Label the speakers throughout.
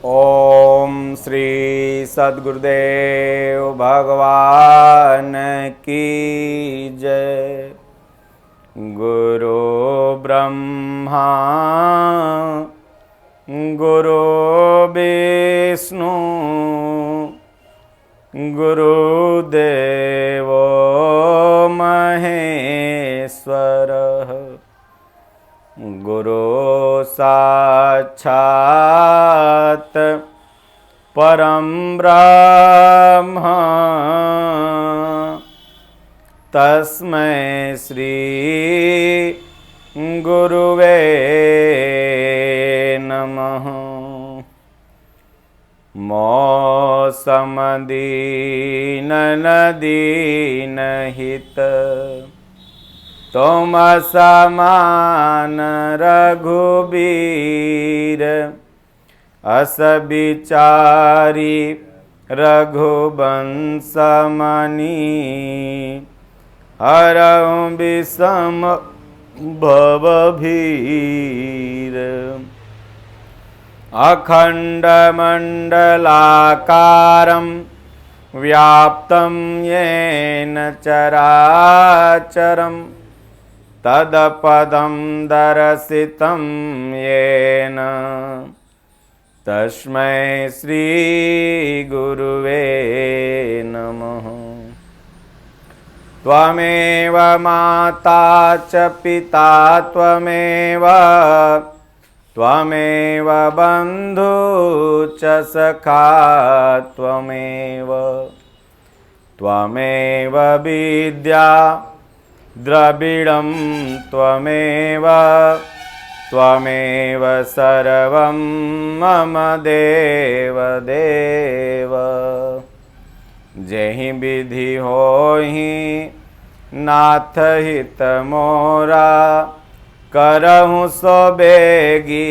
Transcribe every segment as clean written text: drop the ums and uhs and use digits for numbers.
Speaker 1: ओम श्री सद्गुरुदेव भगवान की जय। गुरु ब्रह्मा गुरु विष्णु गुरुदेव महेश्वरः। गुरु साक्षात् परं ब्रह्म तस्मै श्री गुरुवे नमः। मौसम दीन दीन हित तुम समान रघुबीर। अस बिचारी रघुवंश मणि हरऊ विषम भवभीर। अखंड मंडलाकारं व्याप्तं येन चराचरं तदपदं दर्शितं येन तस्मै श्री गुरुवे नमः। त्वमेव माता च पिता त्वमेव त्वमेव बन्धु च सखा त्वमेव त्वमेव विद्या द्रविणं त्वमेव त्वमेव सर्वं मम देव देव। जेहि विधि होहि नाथ हित मोरा करहूँ सो बेगी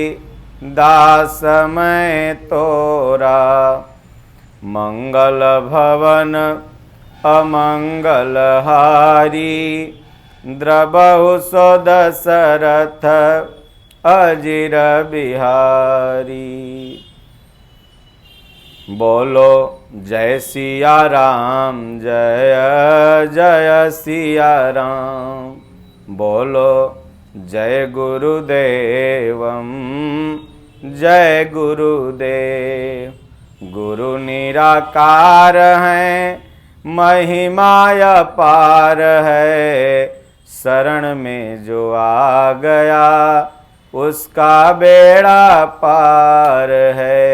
Speaker 1: दास मैं तोरा। मंगल भवन अमंगल हारी द्रबहु सो दशरथ अजिर बिहारी। बोलो जय सिया राम जय जय सिया राम। बोलो जय गुरुदेवम जय गुरुदेव। गुरु निराकार हैं महिमाय पार है। शरण में जो आ गया उसका बेड़ा पार है।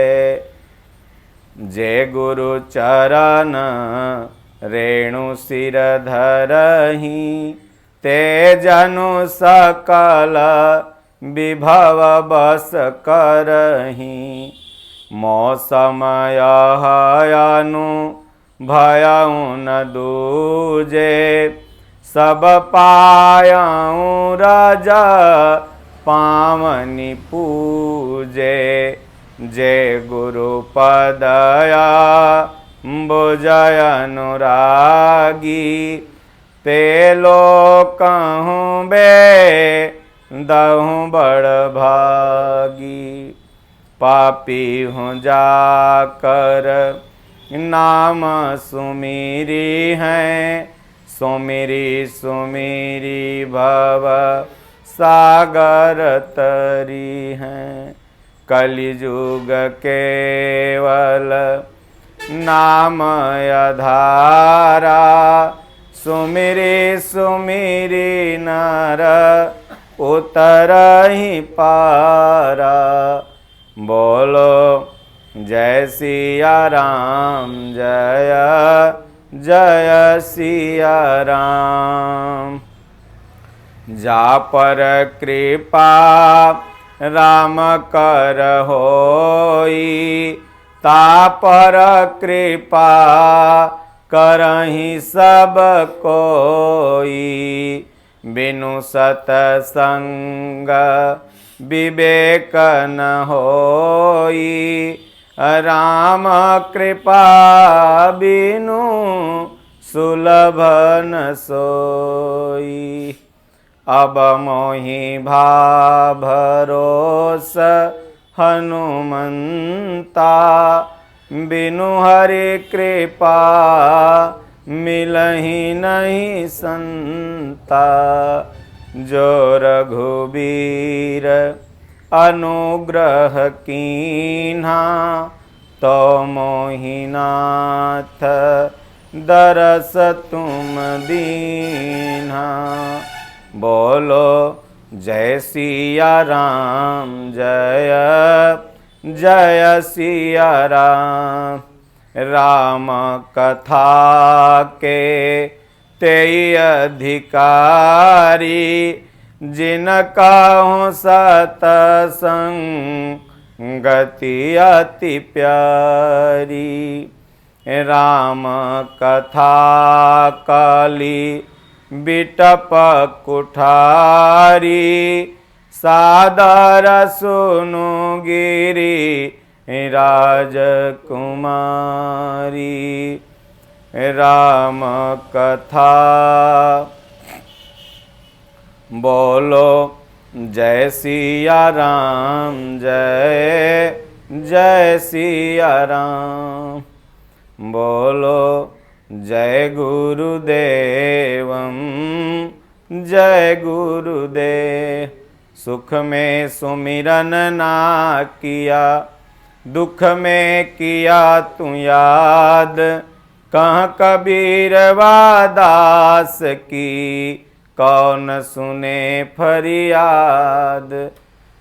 Speaker 1: जय गुरु चरण रेणु सिर धरहि ते जनु सकल विभव बस करहि। मौसमय हयनु भयउ न दूजे सब पायउ रज पावनि पूजे। जय गुरु पदया बुझय अनुरागी ते लोकहूँ बे दहूँ बड़ भागी। पापी हूँ जाकर नाम सुमिरी हैं सुमिरी सुमिरी भव सागर तरी हैं। कलिजुग केवल नाम आधारा सुमिरी सुमिरी नर उतरहि पारा। बोलो जय सिया राम जय जय सिया राम। जा पर कृपा राम कर होई ता पर कृपा करहि सब कोई। बिनु सतसंग विवेक न होई राम कृपा बिनु सुलभ न सोई। अब मोहि भा भरोस हनुमंता। बिनु हरि कृपा मिलहि नहीं संता। जो रघुबीर अनुग्रह कीन्हा, तो मोहिनाथ दरस तुम दीन्हा। बोलो जय सिया राम, जय जय सिया राम। राम कथा के तेई अधिकारी, जिनका हो सतसंगति अति प्यारी। राम कथा काली बिटप कुठारी, सादर सुनु गिरी राजकुमारी। राम कथा बोलो जय सिया राम, जय जय सिया राम। बोलो जय गुरुदेवम, जय गुरुदेव। सुख में सुमिरन ना किया, दुख में किया तू याद। कहाँ कबीरवा दास की, कौन सुने फरियाद।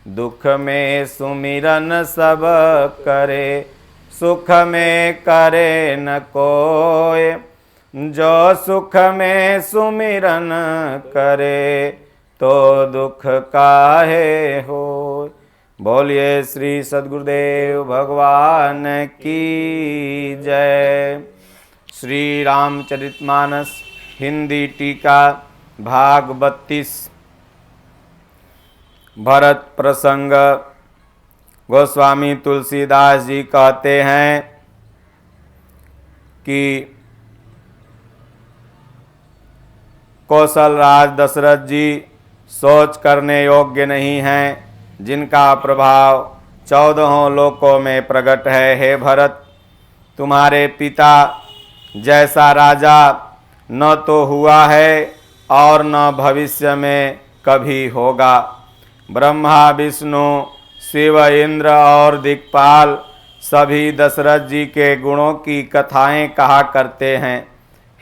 Speaker 1: दुख में सुमिरन सब करे, सुख में करे न कोय। जो सुख में सुमिरन करे, तो दुख काहे हो। बोलिए श्री सद्गुरुदेव भगवान की जय। श्री रामचरितमानस हिंदी टीका भाग 32 भरत प्रसंग। गोस्वामी तुलसीदास जी कहते हैं कि कौशल राज दशरथ जी सोच करने योग्य नहीं हैं, जिनका प्रभाव 14 लोकों में प्रकट है। हे भरत, तुम्हारे पिता जैसा राजा न तो हुआ है और न भविष्य में कभी होगा। ब्रह्मा विष्णु शिव इंद्र और दिक्पाल सभी दशरथ जी के गुणों की कथाएं कहा करते हैं।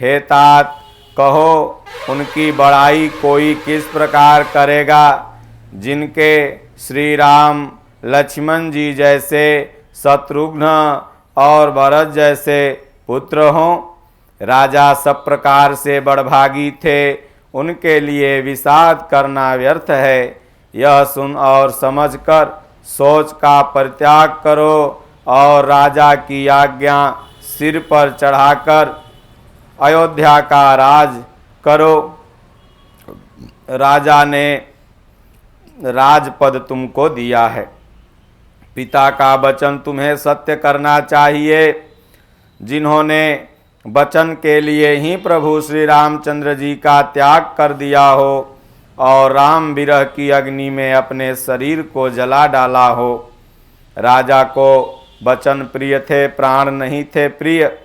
Speaker 1: हे तात, कहो उनकी बड़ाई कोई किस प्रकार करेगा, जिनके श्री राम लक्ष्मण जी जैसे, शत्रुघ्न और भरत जैसे पुत्र हों। राजा सब प्रकार से बड़भागी थे, उनके लिए विषाद करना व्यर्थ है। यह सुन और समझकर सोच का परित्याग करो और राजा की आज्ञा सिर पर चढ़ाकर अयोध्या का राज करो। राजा ने राजपद तुमको दिया है, पिता का वचन तुम्हें सत्य करना चाहिए। जिन्होंने वचन के लिए ही प्रभु श्री रामचंद्र जी का त्याग कर दिया हो और राम विरह की अग्नि में अपने शरीर को जला डाला हो। राजा को वचन प्रिय थे, प्राण नहीं थे प्रिय।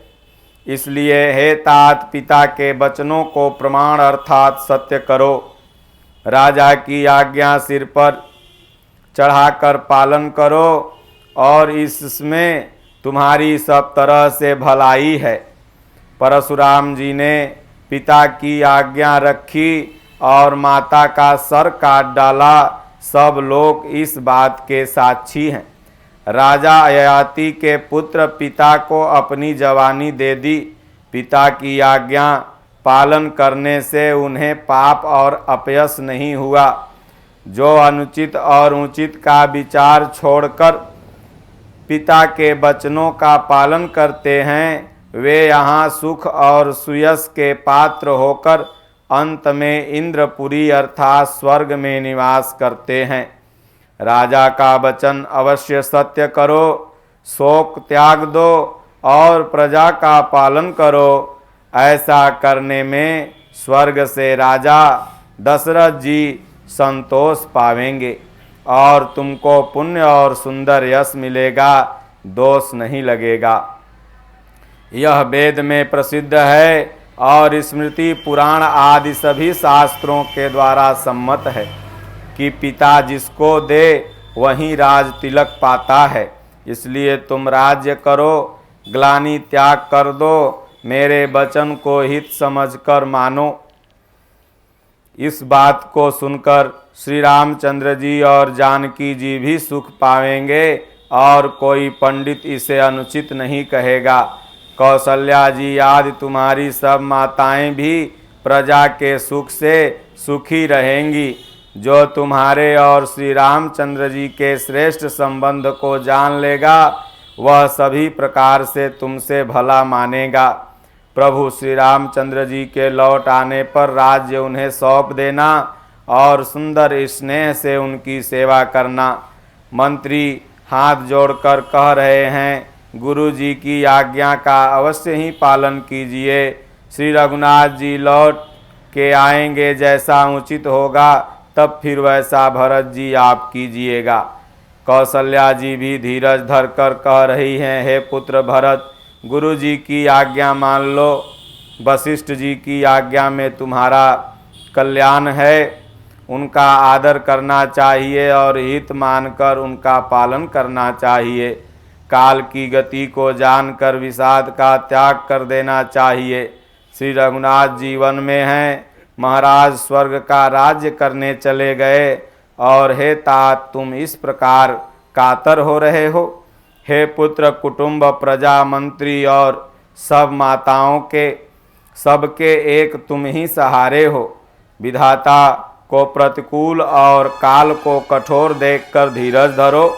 Speaker 1: इसलिए हे तात, पिता के वचनों को प्रमाण अर्थात सत्य करो। राजा की आज्ञा सिर पर चढ़ाकर पालन करो और इसमें तुम्हारी सब तरह से भलाई है। परशुराम जी ने पिता की आज्ञा रखी और माता का सर काट डाला। सब लोग इस बात के साक्षी हैं। राजा ययाति के पुत्र पिता को अपनी जवानी दे दी। पिता की आज्ञा पालन करने से उन्हें पाप और अपयश नहीं हुआ। जो अनुचित और उचित का विचार छोड़कर पिता के वचनों का पालन करते हैं, वे यहाँ सुख और सुयश के पात्र होकर अंत में इंद्रपुरी अर्थात स्वर्ग में निवास करते हैं। राजा का वचन अवश्य सत्य करो, शोक त्याग दो और प्रजा का पालन करो। ऐसा करने में स्वर्ग से राजा दशरथ जी संतोष पावेंगे और तुमको पुण्य और सुंदर यश मिलेगा, दोष नहीं लगेगा। यह वेद में प्रसिद्ध है और स्मृति पुराण आदि सभी शास्त्रों के द्वारा सम्मत है कि पिता जिसको दे वहीं राज तिलक पाता है। इसलिए तुम राज्य करो, ग्लानि त्याग कर दो, मेरे वचन को हित समझकर मानो। इस बात को सुनकर श्री रामचंद्र जी और जानकी जी भी सुख पाएंगे और कोई पंडित इसे अनुचित नहीं कहेगा। कौशल्या जी आदि तुम्हारी सब माताएं भी प्रजा के सुख से सुखी रहेंगी। जो तुम्हारे और श्री रामचंद्र जी के श्रेष्ठ संबंध को जान लेगा वह सभी प्रकार से तुमसे भला मानेगा। प्रभु श्री रामचंद्र जी के लौट आने पर राज्य उन्हें सौंप देना और सुंदर स्नेह से उनकी सेवा करना। मंत्री हाथ जोड़कर कह रहे हैं, गुरु जी की आज्ञा का अवश्य ही पालन कीजिए। श्री रघुनाथ जी लौट के आएंगे, जैसा उचित होगा तब फिर वैसा भरत जी आप कीजिएगा। कौशल्या जी भी धीरज धरकर कह रही हैं, हे पुत्र भरत, गुरु जी की आज्ञा मान लो। वशिष्ठ जी की आज्ञा में तुम्हारा कल्याण है, उनका आदर करना चाहिए और हित मानकर उनका पालन करना चाहिए। काल की गति को जानकर विषाद का त्याग कर देना चाहिए। श्री रघुनाथ जीवन में हैं, महाराज स्वर्ग का राज्य करने चले गए और हे तात तुम इस प्रकार कातर हो रहे हो। हे पुत्र, कुटुंब, प्रजा, मंत्री और सब माताओं के सबके एक तुम ही सहारे हो। विधाता को प्रतिकूल और काल को कठोर देखकर धीरज धरो।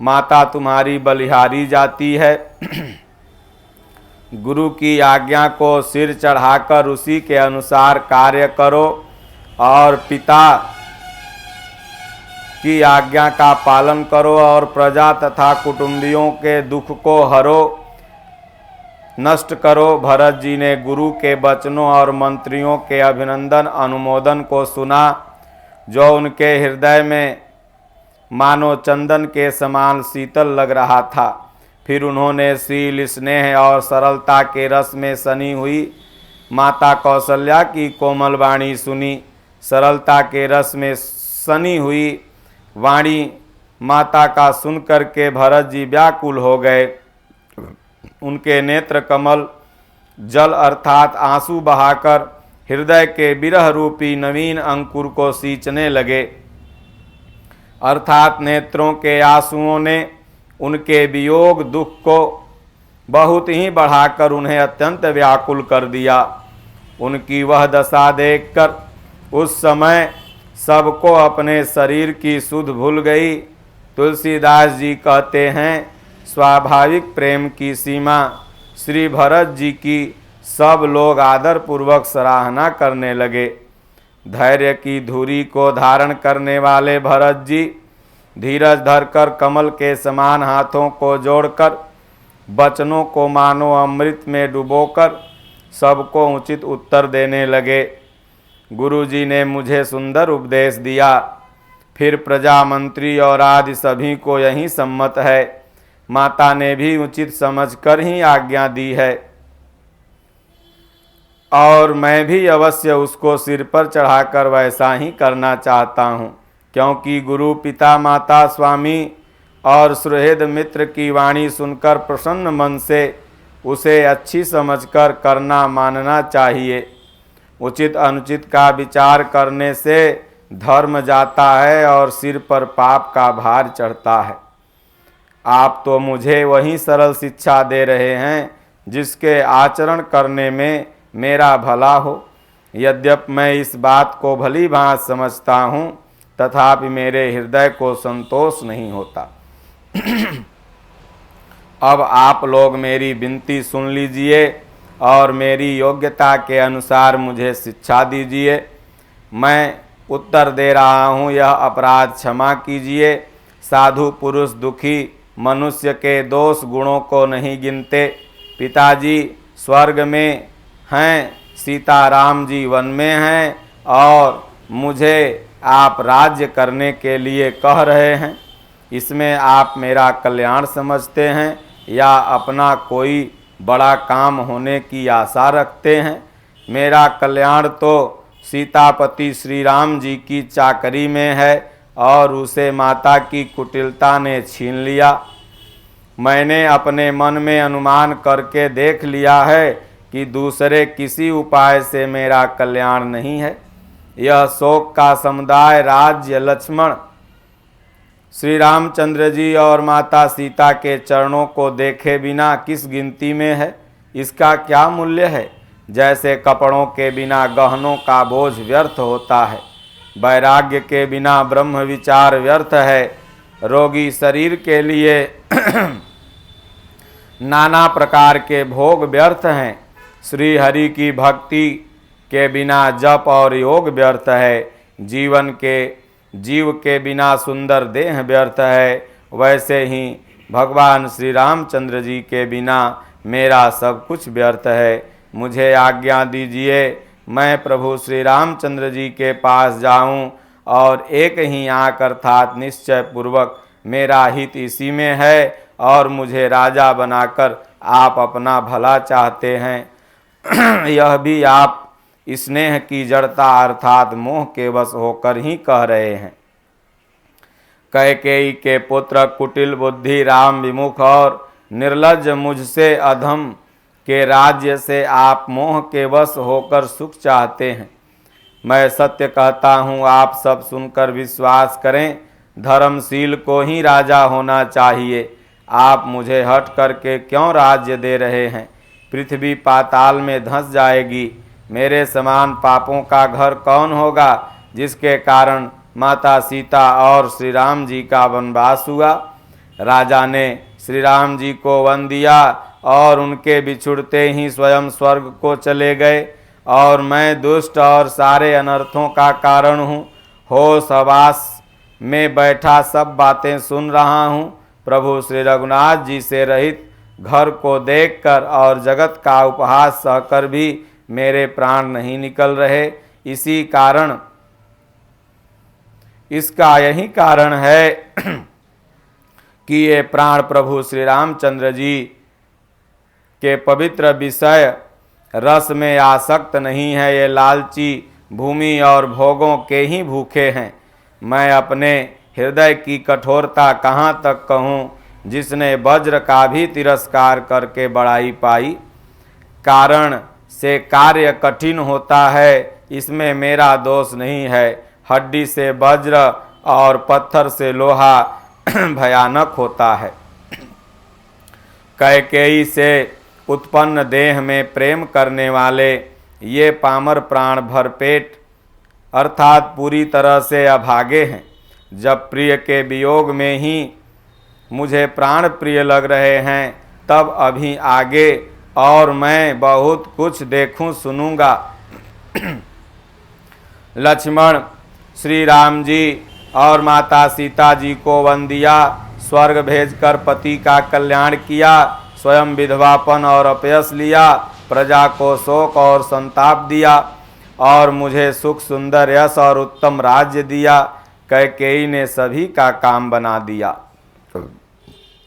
Speaker 1: माता तुम्हारी बलिहारी जाती है। गुरु की आज्ञा को सिर चढ़ाकर उसी के अनुसार कार्य करो और पिता की आज्ञा का पालन करो और प्रजा तथा कुटुंबियों के दुख को हरो, नष्ट करो। भरत जी ने गुरु के वचनों और मंत्रियों के अभिनंदन अनुमोदन को सुना, जो उनके हृदय में मानो चंदन के समान शीतल लग रहा था। फिर उन्होंने शील, स्नेह और सरलता के रस में सनी हुई माता कौशल्या की कोमल वाणी सुनी। सरलता के रस में सनी हुई वाणी माता का सुनकर के भरत जी व्याकुल हो गए। उनके नेत्र कमल जल अर्थात आंसू बहाकर हृदय के विरह रूपी नवीन अंकुर को सींचने लगे। अर्थात नेत्रों के आंसुओं ने उनके वियोग दुख को बहुत ही बढ़ाकर उन्हें अत्यंत व्याकुल कर दिया। उनकी वह दशा देखकर उस समय सबको अपने शरीर की सुध भूल गई। तुलसीदास जी कहते हैं, स्वाभाविक प्रेम की सीमा श्री भरत जी की सब लोग आदर पूर्वक सराहना करने लगे। धैर्य की धुरी को धारण करने वाले भरत जी धीरज धरकर कमल के समान हाथों को जोड़कर वचनों को मानो अमृत में डुबोकर सबको उचित उत्तर देने लगे। गुरु जी ने मुझे सुंदर उपदेश दिया। फिर प्रजा, मंत्री और आदि सभी को यही सम्मत है। माता ने भी उचित समझकर ही आज्ञा दी है और मैं भी अवश्य उसको सिर पर चढ़ाकर वैसा ही करना चाहता हूँ, क्योंकि गुरु, पिता, माता, स्वामी और सुहृद मित्र की वाणी सुनकर प्रसन्न मन से उसे अच्छी समझकर करना मानना चाहिए। उचित अनुचित का विचार करने से धर्म जाता है और सिर पर पाप का भार चढ़ता है। आप तो मुझे वही सरल शिक्षा दे रहे हैं जिसके आचरण करने में मेरा भला हो। यद्यपि मैं इस बात को भली भांति समझता हूँ, तथापि मेरे हृदय को संतोष नहीं होता। अब आप लोग मेरी विनती सुन लीजिए और मेरी योग्यता के अनुसार मुझे शिक्षा दीजिए। मैं उत्तर दे रहा हूँ, यह अपराध क्षमा कीजिए। साधु पुरुष दुखी मनुष्य के दोष गुणों को नहीं गिनते। पिताजी स्वर्ग में हैं, सीताराम जी वन में हैं और मुझे आप राज्य करने के लिए कह रहे हैं, इसमें आप मेरा कल्याण समझते हैं या अपना कोई बड़ा काम होने की आशा रखते हैं? मेरा कल्याण तो सीतापति श्री राम जी की चाकरी में है और उसे माता की कुटिलता ने छीन लिया। मैंने अपने मन में अनुमान करके देख लिया है कि दूसरे किसी उपाय से मेरा कल्याण नहीं है। यह शोक का समुदाय राज्य लक्ष्मण श्री रामचंद्र जी और माता सीता के चरणों को देखे बिना किस गिनती में है? इसका क्या मूल्य है? जैसे कपड़ों के बिना गहनों का बोझ व्यर्थ होता है, वैराग्य के बिना ब्रह्म विचार व्यर्थ है। रोगी शरीर के लिए नाना प्रकार के भोग व्यर्थ हैं। श्री हरि की भक्ति के बिना जप और योग व्यर्थ है। जीव के बिना सुंदर देह व्यर्थ है। वैसे ही भगवान श्री रामचंद्र जी के बिना मेरा सब कुछ व्यर्थ है। मुझे आज्ञा दीजिए, मैं प्रभु श्री रामचंद्र जी के पास जाऊं और एक ही आंख अर्थात निश्चय पूर्वक मेरा हित इसी में है और मुझे राजा बनाकर आप अपना भला चाहते हैं। यह भी आप स्नेह की जड़ता अर्थात मोह के वश होकर ही कह रहे हैं। कैकेयी के पुत्र कुटिल बुद्धि राम विमुख और निर्लज्ज मुझसे अधम के राज्य से आप मोह के वश होकर सुख चाहते हैं। मैं सत्य कहता हूँ, आप सब सुनकर विश्वास करें। धर्मशील को ही राजा होना चाहिए। आप मुझे हट करके क्यों राज्य दे रहे हैं? पृथ्वी पाताल में धंस जाएगी। मेरे समान पापों का घर कौन होगा जिसके कारण माता सीता और श्री राम जी का वनवास हुआ? राजा ने श्री राम जी को वन दिया और उनके बिछुड़ते ही स्वयं स्वर्ग को चले गए और मैं दुष्ट और सारे अनर्थों का कारण हूँ। होश हवास में बैठा सब बातें सुन रहा हूँ। प्रभु श्री रघुनाथ जी से रहित घर को देखकर और जगत का उपहास सहकर भी मेरे प्राण नहीं निकल रहे। इसका यही कारण है कि ये प्राण प्रभु श्री रामचंद्र जी के पवित्र विषय रस में आसक्त नहीं है। ये लालची भूमि और भोगों के ही भूखे हैं। मैं अपने हृदय की कठोरता कहाँ तक कहूँ, जिसने वज्र का भी तिरस्कार करके बड़ाई पाई। कारण से कार्य कठिन होता है, इसमें मेरा दोष नहीं है। हड्डी से वज्र और पत्थर से लोहा भयानक होता है। कैकेयी से उत्पन्न देह में प्रेम करने वाले ये पामर प्राण भरपेट अर्थात पूरी तरह से अभागे हैं। जब प्रिय के वियोग में ही मुझे प्राण प्रिय लग रहे हैं, तब अभी आगे और मैं बहुत कुछ देखूं सुनूंगा। लक्ष्मण श्री राम जी और माता सीता जी को वन दिया, स्वर्ग भेजकर पति का कल्याण किया, स्वयं विधवापन और अपयश लिया, प्रजा को शोक और संताप दिया और मुझे सुख सुंदर यश और उत्तम राज्य दिया। कैकेयी ने सभी का काम बना दिया।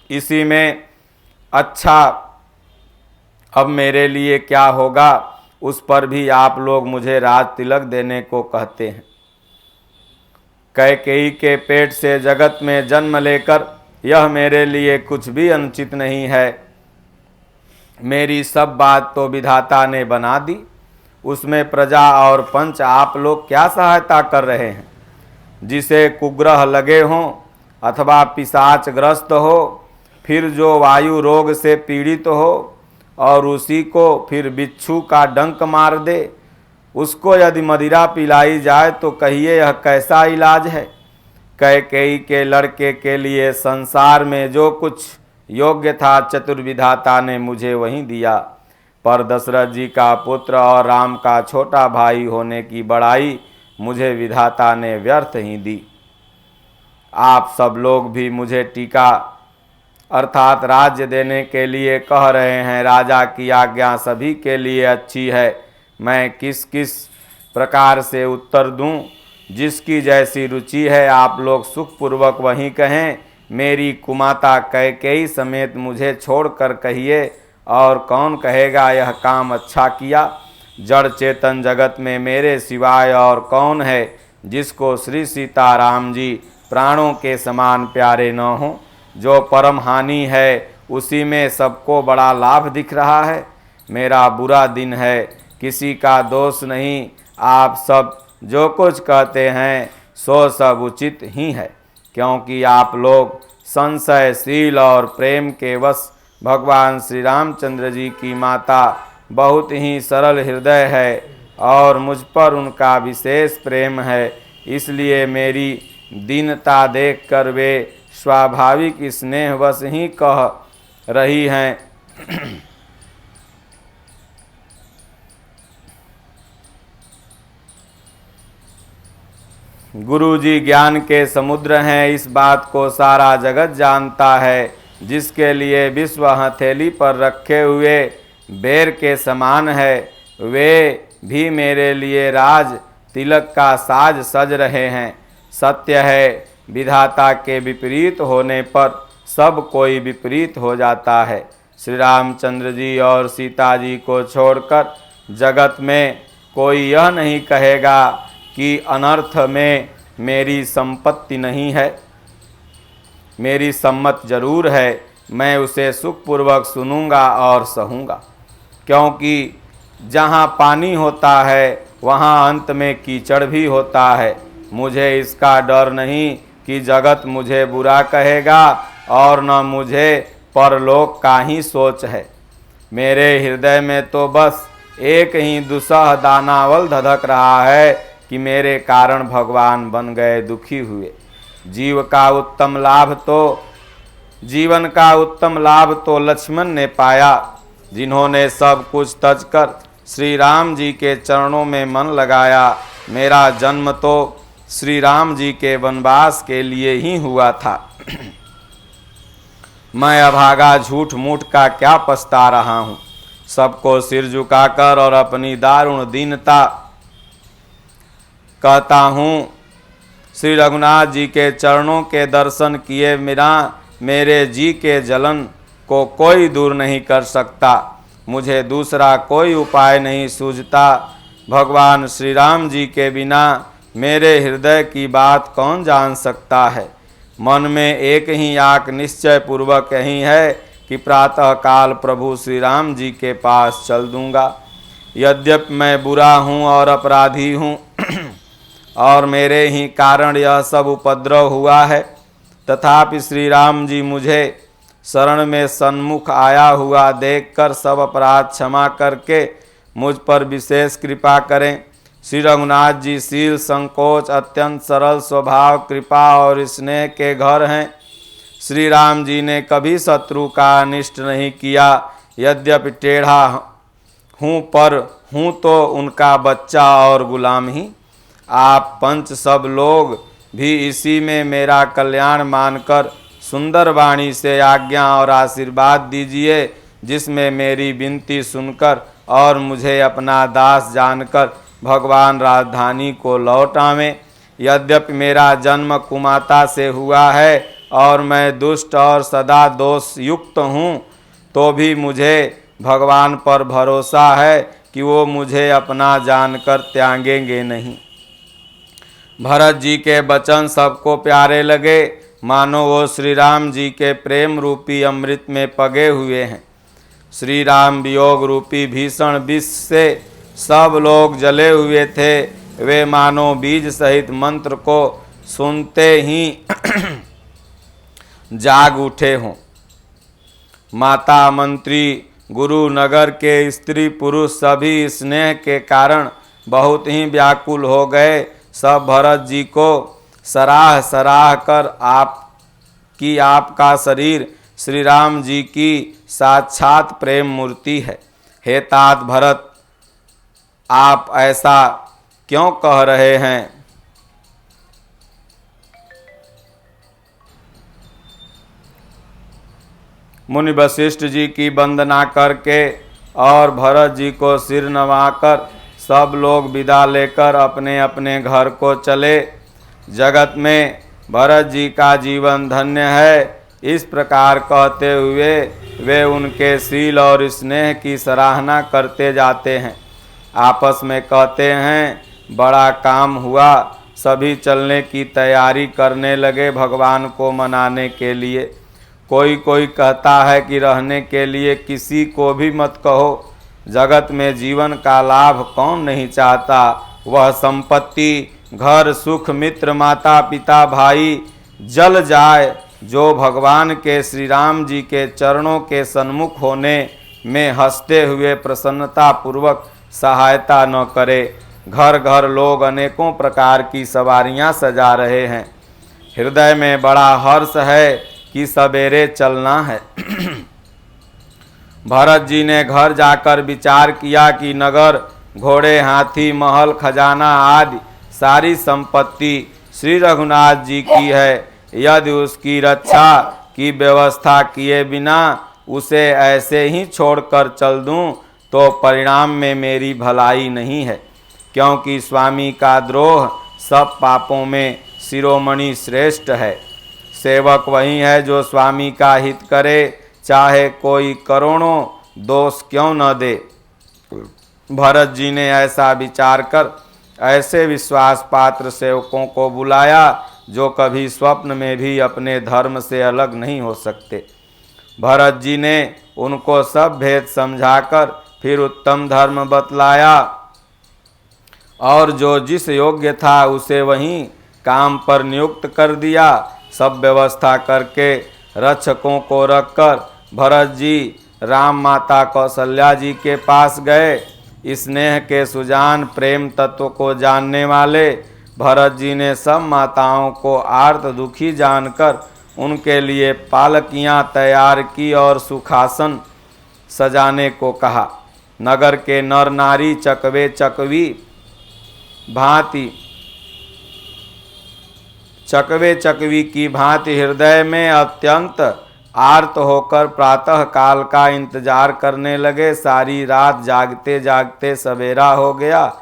Speaker 1: इसी में अच्छा अब मेरे लिए क्या होगा, उस पर भी आप लोग मुझे राज तिलक देने को कहते हैं। कैकेयी के पेट से जगत में जन्म लेकर यह मेरे लिए कुछ भी अनुचित नहीं है। मेरी सब बात तो विधाता ने बना दी, उसमें प्रजा और पंच आप लोग क्या सहायता कर रहे हैं? जिसे कुग्रह लगे हों अथवा पिशाचग्रस्त हो, फिर जो वायु रोग से पीड़ित हो और उसी को फिर बिच्छू का डंक मार दे, उसको यदि मदिरा पिलाई जाए तो कहिए यह कैसा इलाज है? कैकेयी के लड़के के लिए संसार में जो कुछ योग्य था चतुर्विधाता ने मुझे वहीं दिया, पर दशरथ जी का पुत्र और राम का छोटा भाई होने की बड़ाई मुझे विधाता ने व्यर्थ ही दी। आप सब लोग भी मुझे टीका अर्थात राज्य देने के लिए कह रहे हैं। राजा की आज्ञा सभी के लिए अच्छी है। मैं किस किस प्रकार से उत्तर दूं? जिसकी जैसी रुचि है आप लोग सुखपूर्वक वहीं कहें। मेरी कुमाता कैकेयी समेत मुझे छोड़कर कहिए, और कौन कहेगा यह काम अच्छा किया। जड़ चेतन जगत में मेरे सिवाय और कौन है जिसको श्री सीताराम जी प्राणों के समान प्यारे न हों। जो परम हानि है उसी में सबको बड़ा लाभ दिख रहा है। मेरा बुरा दिन है, किसी का दोष नहीं। आप सब जो कुछ कहते हैं सो सब उचित ही है, क्योंकि आप लोग संशयशील और प्रेम के वश भगवान श्री रामचंद्र जी की माता बहुत ही सरल हृदय है और मुझ पर उनका विशेष प्रेम है, इसलिए मेरी दीनता देखकर वे स्वाभाविक स्नेहवश ही कह रही हैं। गुरु जी ज्ञान के समुद्र हैं, इस बात को सारा जगत जानता है। जिसके लिए विश्व हथेली पर रखे हुए बेर के समान है, वे भी मेरे लिए राज तिलक का साज सज रहे हैं। सत्य है, विधाता के विपरीत होने पर सब कोई विपरीत हो जाता है। श्री रामचंद्र जी और सीता जी को छोड़कर जगत में कोई यह नहीं कहेगा कि अनर्थ में मेरी संपत्ति नहीं है। मेरी सम्मत जरूर है, मैं उसे सुखपूर्वक सुनूंगा और सहूँगा, क्योंकि जहाँ पानी होता है वहाँ अंत में कीचड़ भी होता है। मुझे इसका डर नहीं कि जगत मुझे बुरा कहेगा, और न मुझे परलोक का ही सोच है। मेरे हृदय में तो बस एक ही दुसह दानावल धधक रहा है कि मेरे कारण भगवान बन गए दुखी हुए। जीवन का उत्तम लाभ तो लक्ष्मण ने पाया, जिन्होंने सब कुछ तजकर श्री राम जी के चरणों में मन लगाया। मेरा जन्म तो श्री राम जी के वनवास के लिए ही हुआ था। मैं अभागा झूठ मूठ का क्या पछता रहा हूँ। सबको सिर झुकाकर और अपनी दारुण दीनता कहता हूँ, श्री रघुनाथ जी के चरणों के दर्शन किए बिना मेरे जी के जलन को कोई दूर नहीं कर सकता। मुझे दूसरा कोई उपाय नहीं सूझता। भगवान श्री राम जी के बिना मेरे हृदय की बात कौन जान सकता है। मन में एक ही आक निश्चय पूर्वक यही है कि प्रातः काल प्रभु श्री राम जी के पास चल दूंगा। यद्यपि मैं बुरा हूँ और अपराधी हूँ और मेरे ही कारण यह सब उपद्रव हुआ है, तथापि श्री राम जी मुझे शरण में सन्मुख आया हुआ देखकर सब अपराध क्षमा करके मुझ पर विशेष कृपा करें। श्री रघुनाथ जी शील, संकोच, अत्यंत सरल स्वभाव, कृपा और स्नेह के घर हैं। श्री राम जी ने कभी शत्रु का अनिष्ट नहीं किया। यद्यपि टेढ़ा हूँ पर हूँ तो उनका बच्चा और गुलाम ही। आप पंच सब लोग भी इसी में मेरा कल्याण मानकर सुंदर वाणी से आज्ञा और आशीर्वाद दीजिए, जिसमें मेरी विनती सुनकर और मुझे अपना दास जानकर भगवान राजधानी को लौट आवें। यद्यपि मेरा जन्म कुमाता से हुआ है और मैं दुष्ट और सदा दोष युक्त हूँ, तो भी मुझे भगवान पर भरोसा है कि वो मुझे अपना जानकर त्यागेंगे नहीं। भरत जी के वचन सबको प्यारे लगे, मानो वो श्री राम जी के प्रेम रूपी अमृत में पगे हुए हैं। श्री राम वियोग रूपी भीषण विष से सब लोग जले हुए थे। वे मानो बीज सहित मंत्र को सुनते ही जाग उठे हों। माता, मंत्री, गुरु, नगर के स्त्री पुरुष सभी स्नेह के कारण बहुत ही व्याकुल हो गए। सब भरत जी को सराह कर आपका शरीर श्री राम जी की साक्षात प्रेम मूर्ति है। हे तात भरत, आप ऐसा क्यों कह रहे हैं? मुनि वशिष्ठ जी की वंदना करके और भरत जी को सिर नवाकर सब लोग विदा लेकर अपने अपने घर को चले। जगत में भरत जी का जीवन धन्य है, इस प्रकार कहते हुए वे उनके शील और स्नेह की सराहना करते जाते हैं। आपस में कहते हैं, बड़ा काम हुआ। सभी चलने की तैयारी करने लगे भगवान को मनाने के लिए। कोई कोई कहता है कि रहने के लिए किसी को भी मत कहो। जगत में जीवन का लाभ कौन नहीं चाहता। वह संपत्ति, घर, सुख, मित्र, माता पिता, भाई जल जाए, जो भगवान के श्री राम जी के चरणों के सन्मुख होने में हंसते हुए प्रसन्नता पूर्वक सहायता न करे। घर घर लोग अनेकों प्रकार की सवारियां सजा रहे हैं। हृदय में बड़ा हर्ष है कि सवेरे चलना है। भरत जी ने घर जाकर विचार किया कि नगर, घोड़े, हाथी, महल, खजाना आदि सारी संपत्ति श्री रघुनाथ जी की है। यदि उसकी रक्षा की व्यवस्था किए बिना उसे ऐसे ही छोड़कर चल दूं तो परिणाम में मेरी भलाई नहीं है, क्योंकि स्वामी का द्रोह सब पापों में शिरोमणि श्रेष्ठ है। सेवक वही है जो स्वामी का हित करे, चाहे कोई करोड़ों दोष क्यों न दे। भरत जी ने ऐसा विचार कर ऐसे विश्वास पात्र सेवकों को बुलाया जो कभी स्वप्न में भी अपने धर्म से अलग नहीं हो सकते। भरत जी ने उनको सब भेद समझाकर फिर उत्तम धर्म बतलाया और जो जिस योग्य था उसे वहीं काम पर नियुक्त कर दिया। सब व्यवस्था करके रक्षकों को रखकर भरत जी राम माता कौशल्या जी के पास गए। स्नेह के सुजान, प्रेम तत्व को जानने वाले भरत जी ने सब माताओं को आर्त दुखी जानकर उनके लिए पालकियां तैयार की और सुखासन सजाने को कहा। नगर के नर नारी चकवे चकवी की भांति हृदय में अत्यंत आर्त होकर प्रातः काल का इंतजार करने लगे। सारी रात जागते जागते सवेरा हो गया।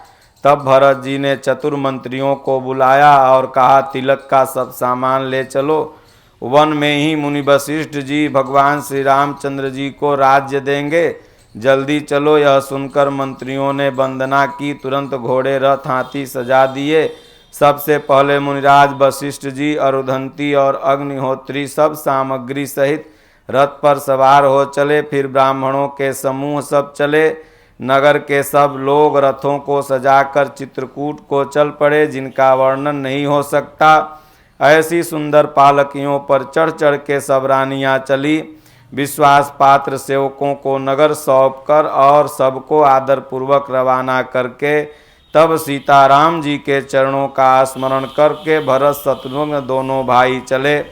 Speaker 1: तब भरत जी ने चतुर मंत्रियों को बुलाया और कहा, तिलक का सब सामान ले चलो। वन में ही मुनि वशिष्ठ जी भगवान श्री रामचंद्र जी को राज्य देंगे, जल्दी चलो। यह सुनकर मंत्रियों ने वंदना की, तुरंत घोड़े, रथ, हाथी सजा दिए। सबसे पहले मुनिराज वशिष्ठ जी, अरुधंती और अग्निहोत्री सब सामग्री सहित रथ पर सवार हो चले। फिर ब्राह्मणों के समूह सब चले। नगर के सब लोग रथों को सजाकर चित्रकूट को चल पड़े, जिनका वर्णन नहीं हो सकता। ऐसी सुंदर पालकियों पर चढ़ चढ़ के सब रानियां चली। विश्वास पात्र सेवकों को नगर सौंप कर और सबको आदर पूर्वक रवाना करके तब सीताराम जी के चरणों का स्मरण करके भरत शत्रुघ्न दोनों भाई चले।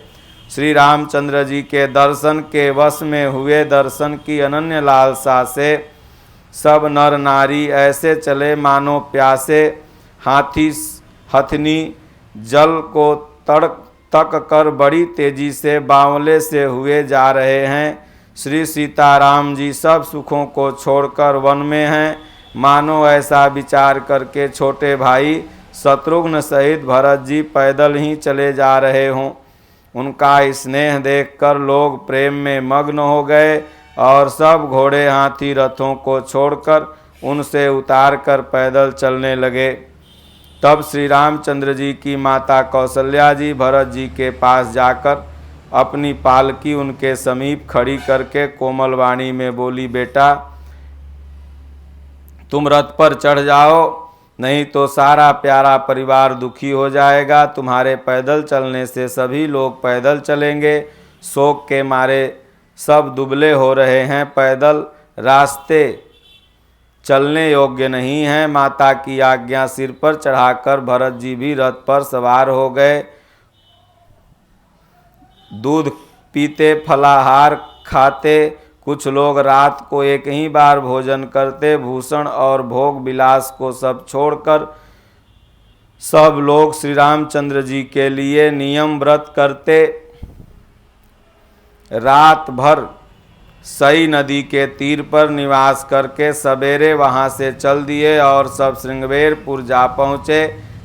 Speaker 1: श्री रामचंद्र जी के दर्शन के वश में हुए। दर्शन की अनन्य लालसा से सब नर नारी ऐसे चले मानो प्यासे हाथी हथनी जल को तक कर बड़ी तेजी से बावले से हुए जा रहे हैं। श्री सीताराम जी सब सुखों को छोड़कर वन में हैं, मानो ऐसा विचार करके छोटे भाई शत्रुघ्न सहित भरत जी पैदल ही चले जा रहे हों। उनका स्नेह देखकर लोग प्रेम में मग्न हो गए और सब घोड़े, हाथी, रथों को छोड़कर उनसे उतार कर पैदल चलने लगे। तब श्री रामचंद्र जी की माता कौशल्या जी भरत जी के पास जाकर अपनी पालकी उनके समीप खड़ी करके कोमल वाणी में बोली, बेटा तुम रथ पर चढ़ जाओ, नहीं तो सारा प्यारा परिवार दुखी हो जाएगा। तुम्हारे पैदल चलने से सभी लोग पैदल चलेंगे। शोक के मारे सब दुबले हो रहे हैं, पैदल रास्ते चलने योग्य नहीं हैं। माता की आज्ञा सिर पर चढ़ाकर भरत जी भी रथ पर सवार हो गए। दूध पीते, फलाहार खाते, कुछ लोग रात को एक ही बार भोजन करते। भूषण और भोग विलास को सब छोड़कर सब लोग श्री रामचंद्र जी के लिए नियम व्रत करते। रात भर सई नदी के तीर पर निवास करके सवेरे वहाँ से चल दिए और सब श्रृंगवेरपुर जा पहुँचे।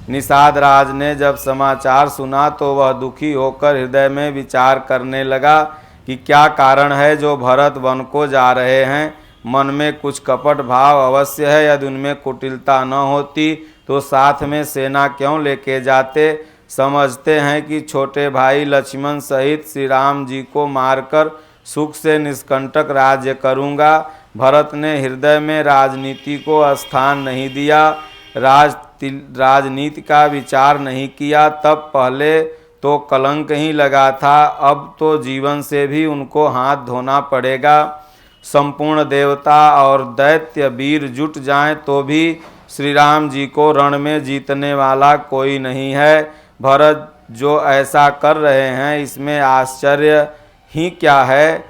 Speaker 1: निषाद राज ने जब समाचार सुना तो वह दुखी होकर हृदय में विचार करने लगा कि क्या कारण है जो भरत वन को जा रहे हैं। मन में कुछ कपट भाव अवश्य है, यदि उनमें कुटिलता न होती तो साथ में सेना क्यों लेके जाते। समझते हैं कि छोटे भाई लक्ष्मण सहित श्री राम जी को मारकर सुख से निष्कंटक राज्य करूँगा। भरत ने हृदय में राजनीति को स्थान नहीं दिया, राजनीति का विचार नहीं किया। तब पहले तो कलंक ही लगा था, अब तो जीवन से भी उनको हाथ धोना पड़ेगा। संपूर्ण देवता और दैत्य वीर जुट जाएं तो भी श्री राम जी को रण में जीतने वाला कोई नहीं है। भरत जो ऐसा कर रहे हैं इसमें आश्चर्य ही क्या है।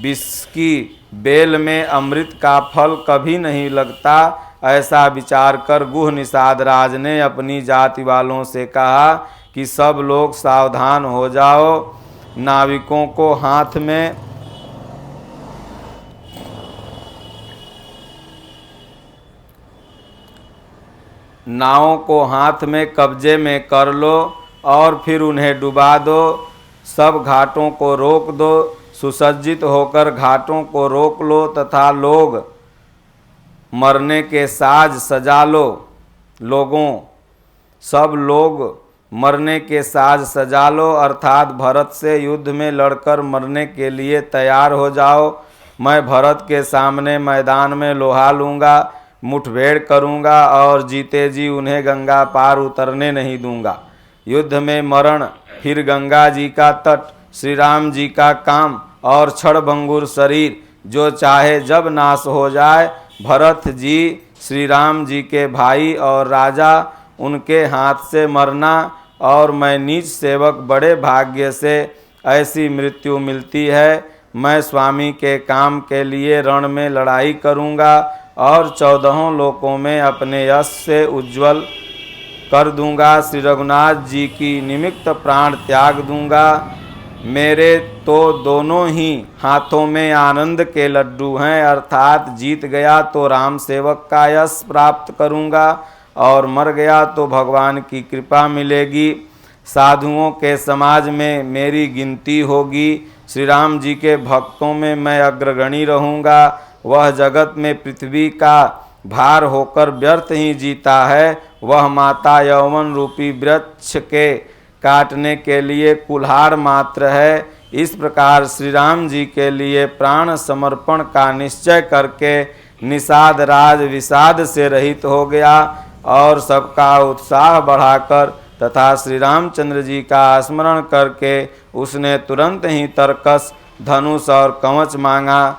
Speaker 1: विष की बेल में अमृत का फल कभी नहीं लगता। ऐसा विचार कर गुह निषाद राज ने अपनी जाति वालों से कहा कि सब लोग सावधान हो जाओ। नाविकों को नावों को हाथ में कब्जे में कर लो और फिर उन्हें डुबा दो। सब घाटों को रोक दो, सुसज्जित होकर घाटों को रोक लो तथा लोग मरने के साज सजा लो। सब लोग मरने के साज सजा लो, अर्थात भरत से युद्ध में लड़कर मरने के लिए तैयार हो जाओ। मैं भरत के सामने मैदान में लोहा लूँगा, मुठभेड़ करूँगा और जीते जी उन्हें गंगा पार उतरने नहीं दूँगा। युद्ध में मरण, फिर गंगा जी का तट, श्री राम जी का काम और क्षणभंगुर शरीर जो चाहे जब नाश हो जाए। भरत जी श्री राम जी के भाई और राजा, उनके हाथ से मरना और मैं नीच सेवक बड़े भाग्य से ऐसी मृत्यु मिलती है। मैं स्वामी के काम के लिए रण में लड़ाई करूँगा और 14 लोकों में अपने यश से उज्ज्वल कर दूंगा। श्री रघुनाथ जी की निमित्त प्राण त्याग दूंगा। मेरे तो दोनों ही हाथों में आनंद के लड्डू हैं, अर्थात जीत गया तो राम सेवक का यश प्राप्त करूंगा और मर गया तो भगवान की कृपा मिलेगी। साधुओं के समाज में मेरी गिनती होगी। श्री राम जी के भक्तों में मैं अग्रगणी रहूँगा। वह जगत में पृथ्वी का भार होकर व्यर्थ ही जीता है। वह माता यौवन रूपी वृक्ष के काटने के लिए कुल्हाड़ मात्र है। इस प्रकार श्री राम जी के लिए प्राण समर्पण का निश्चय करके निषाद राज विषाद से रहित हो गया और सबका उत्साह बढ़ाकर तथा श्री रामचंद्र जी का स्मरण करके उसने तुरंत ही तरकस, धनुष और कवच मांगा।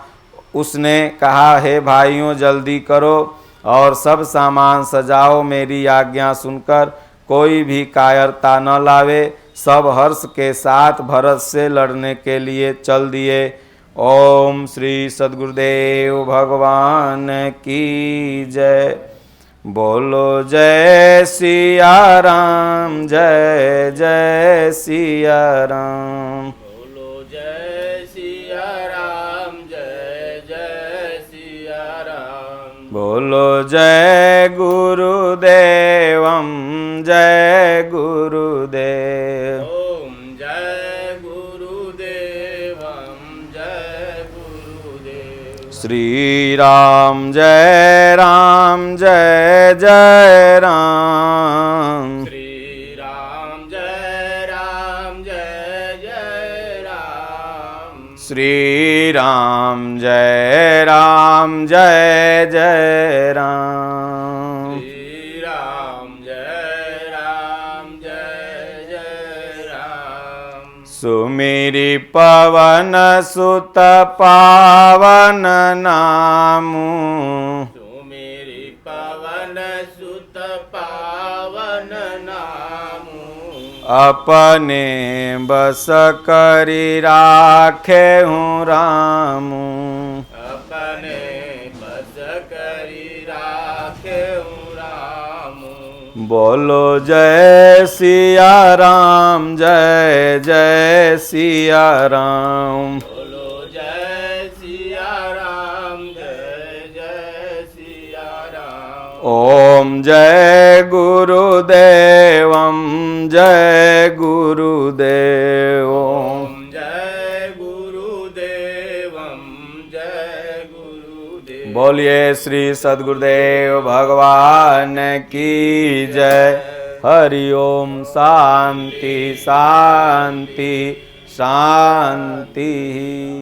Speaker 1: उसने कहा, हे भाइयों जल्दी करो और सब सामान सजाओ। मेरी आज्ञा सुनकर कोई भी कायरता न लावे। सब हर्ष के साथ भरत से लड़ने के लिए चल दिए। ओम श्री सद्गुरुदेव भगवान की जय। बोलो जय सिया राम, जय जय सिया राम।
Speaker 2: बोलो जय सिया राम, जय जय सिया राम।
Speaker 1: बोलो जय गुरुदेवम, जय गुरुदेव।
Speaker 2: ओम जय गुरुदेवम, जय गुरुदेव।
Speaker 1: श्री राम जय राम, जय जय राम।
Speaker 2: श्री राम जय राम, जय जय राम।
Speaker 1: श्री राम जय राम, जय जय राम।
Speaker 2: श्री राम जय राम, जय जय राम।
Speaker 1: सुमिरि पवन सुत पावन नामु,
Speaker 2: सुमिरि पवन सुत पावन नामु।
Speaker 1: अपने बस करि राखे हूँ रामू।
Speaker 2: अपने बस करि राखे हूँ रामू।
Speaker 1: बोलो जय सिया राम, जय जय सिया राम।
Speaker 2: बोलो जय सिया राम जय जय सिया राम।
Speaker 1: ओम जय गुरुदेव जय गुरुदेव।
Speaker 2: ओम जय गुरुदेव जय गुरुदेव।
Speaker 1: बोलिए श्री सद्गुरुदेव भगवान की जय। हरि ओम। शांति शांति शांति।